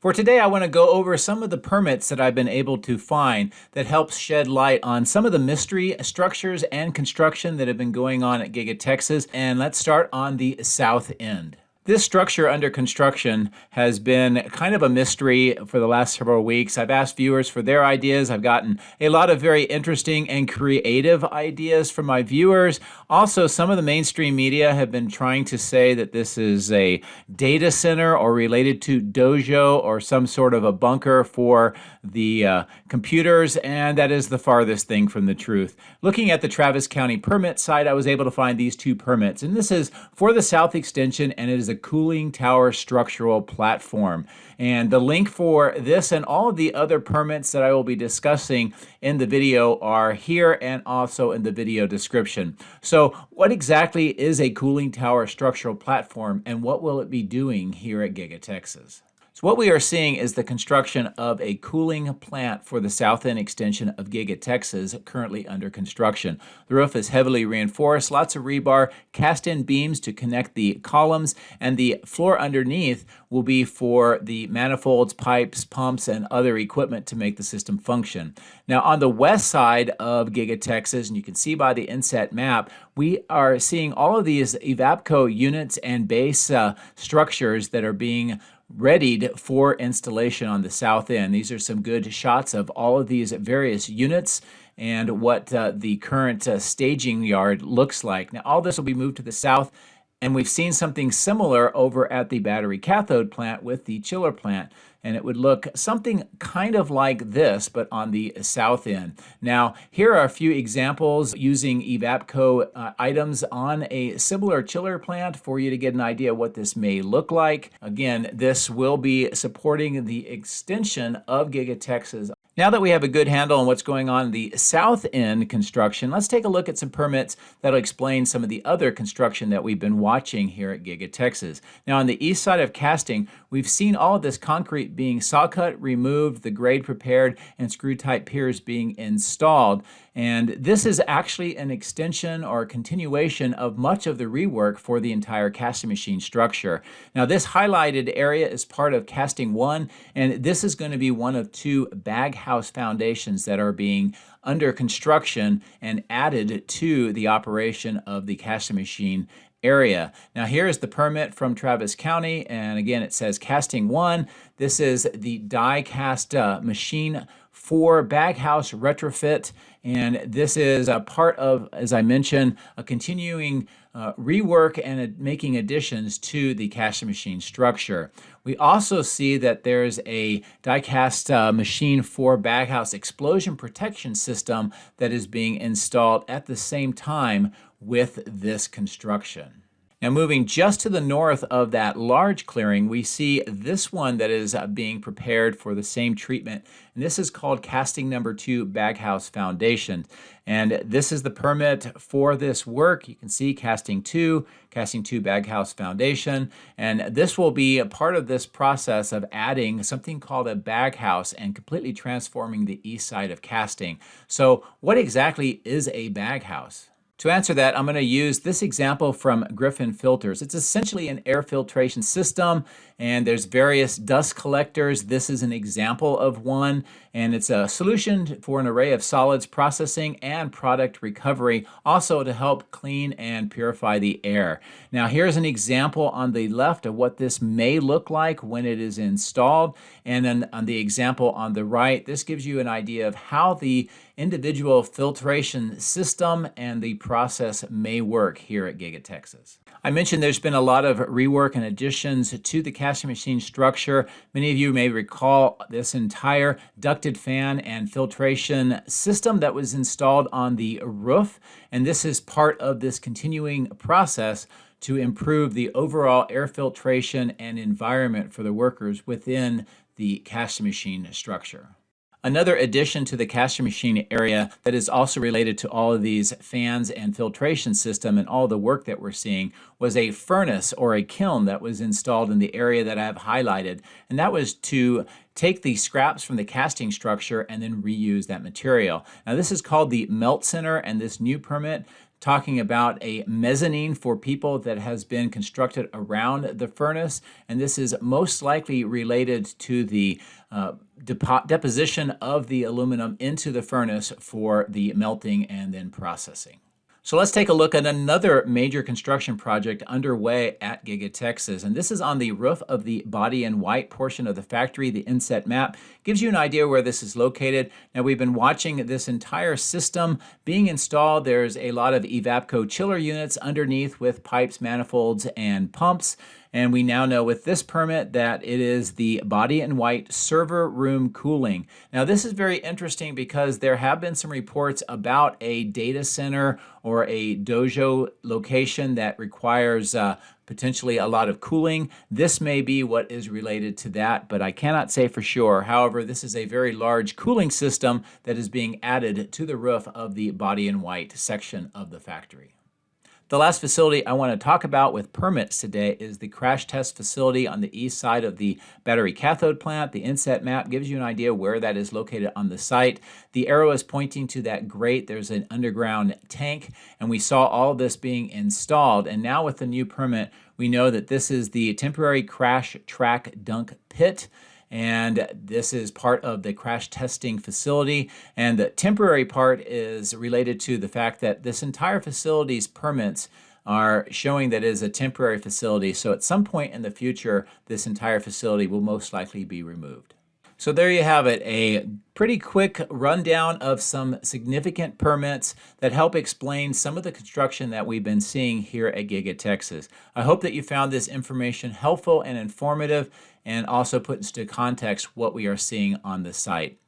For today, I want to go over some of the permits that I've been able to find that helps shed light on some of the mystery structures and construction that have been going on at Giga-Texas. And let's start on the south end. This structure under construction has been kind of a mystery for the last several weeks. I've asked viewers for their ideas. I've gotten a lot of very interesting and creative ideas from my viewers. Also, some of the mainstream media have been trying to say that this is a data center or related to dojo or some sort of a bunker for the computers, and that is the farthest thing from the truth. Looking at the Travis County permit site, I was able to find these two permits, and this is for the south extension, and it is a cooling tower structural platform. And the link for this and all of the other permits that I will be discussing in the video are here and also in the video description. So what exactly is a cooling tower structural platform, and what will it be doing here at Giga-Texas? So what we are seeing is the construction of a cooling plant for the south end extension of Giga-Texas, currently under construction. The roof is heavily reinforced, lots of rebar, cast-in beams to connect the columns, and the floor underneath will be for the manifolds, pipes, pumps, and other equipment to make the system function. Now on the west side of Giga-Texas, and you can see by the inset map, we are seeing all of these EVACPCO units and base structures that are being readied for installation on the south end. These are some good shots of all of these various units and what the current staging yard looks like. Now, all this will be moved to the south, and we've seen something similar over at the battery cathode plant with the chiller plant. And it would look something kind of like this, but on the south end. Now, here are a few examples using EVACPCO items on a similar chiller plant for you to get an idea what this may look like. Again, this will be supporting the extension of Giga-Texas. Now that we have a good handle on what's going on in the south end construction, let's take a look at some permits that'll explain some of the other construction that we've been watching here at Giga-Texas. Now on the east side of casting, we've seen all of this concrete being saw cut, removed, the grade prepared, and screw type piers being installed. And this is actually an extension or a continuation of much of the rework for the entire casting machine structure. Now this highlighted area is part of casting 1, and this is going to be one of two bag house foundations that are being under construction and added to the operation of the casting machine area. Now here is the permit from Travis County, and again it says casting 1. This is the die cast machine for bag house retrofit, and this is a part of, as I mentioned, a continuing rework and making additions to the casting machine structure. We also see that there's a die cast machine for bag house explosion protection system that is being installed at the same time with this construction. Now moving just to the north of that large clearing, we see this one that is being prepared for the same treatment. And this is called casting number 2 bag house foundation. And this is the permit for this work. You can see casting 2 bag house foundation. And this will be a part of this process of adding something called a bag house and completely transforming the east side of casting. So what exactly is a bag house? To answer that, I'm going to use this example from Griffin Filters. It's essentially an air filtration system, and there's various dust collectors. This is an example of one, and it's a solution for an array of solids processing and product recovery, also to help clean and purify the air. Now here's an example on the left of what this may look like when it is installed, and then on the example on the right, this gives you an idea of how the individual filtration system and the process may work here at Giga-Texas. I mentioned there's been a lot of rework and additions to the casting machine structure. Many of you may recall this entire ducted fan and filtration system that was installed on the roof, and this is part of this continuing process to improve the overall air filtration and environment for the workers within the casting machine structure. Another addition to the casting machine area that is also related to all of these fans and filtration system and all the work that we're seeing was a furnace or a kiln that was installed in the area that I have highlighted. And that was to take the scraps from the casting structure and then reuse that material. Now this is called the Melt Center, and this new permit, talking about a mezzanine for people that has been constructed around the furnace, and this is most likely related to the deposition of the aluminum into the furnace for the melting and then processing. So let's take a look at another major construction project underway at Giga-Texas. And this is on the roof of the body in white portion of the factory. The inset map gives you an idea where this is located. Now, we've been watching this entire system being installed. There's a lot of EVAPCO chiller units underneath with pipes, manifolds, and pumps. And we now know with this permit that it is the body in white server room cooling. Now, this is very interesting because there have been some reports about a data center or a dojo location that requires potentially a lot of cooling. This may be what is related to that, but I cannot say for sure. However, this is a very large cooling system that is being added to the roof of the body in white section of the factory. The last facility I want to talk about with permits today is the crash test facility on the east side of the battery cathode plant. The inset map gives you an idea where that is located on the site. The arrow is pointing to that grate. There's an underground tank, and we saw all of this being installed. And now with the new permit, we know that this is the temporary crash track dunk pit. And this is part of the crash testing facility. And the temporary part is related to the fact that this entire facility's permits are showing that it is a temporary facility. So at some point in the future, this entire facility will most likely be removed. So there you have it, a pretty quick rundown of some significant permits that help explain some of the construction that we've been seeing here at Giga-Texas. I hope that you found this information helpful and informative and also put into context what we are seeing on the site.